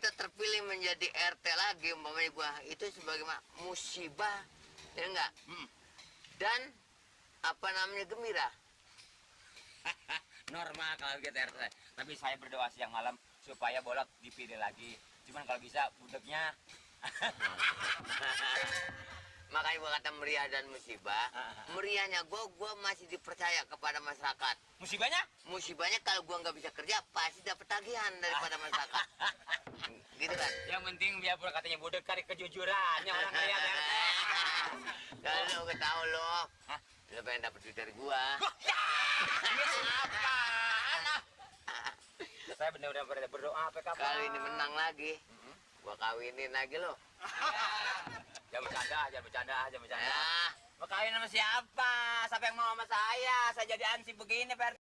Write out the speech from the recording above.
kita terpilih menjadi RT lagi, umpamanya gua itu sebagai musibah, ya enggak? Dan apa namanya gembira. Normal kalau gitu RT. Tapi saya berdoa siang malam supaya Bolot dipilih lagi. Cuman kalau bisa budeknya. Makanya gua kata meriah dan musibah. Meriahnya gua masih dipercaya kepada masyarakat. Musibahnya kalau gua nggak bisa kerja pasti dapat tagihan daripada masyarakat. Gitu kan? Yang penting biarpun katanya budek cari kejujurannya orang kaya RT. Kalau lu ketahu lo, lu pengen dapat duit dari gua. Apaan? Saya benar-benar berdoa PK. Kalau ini menang lagi, gua kawinin lagi lo. Jangan bercanda. Ya. Mau kawin sama siapa? Siapa yang mau sama saya? Saya jadi ansip begini, Pak.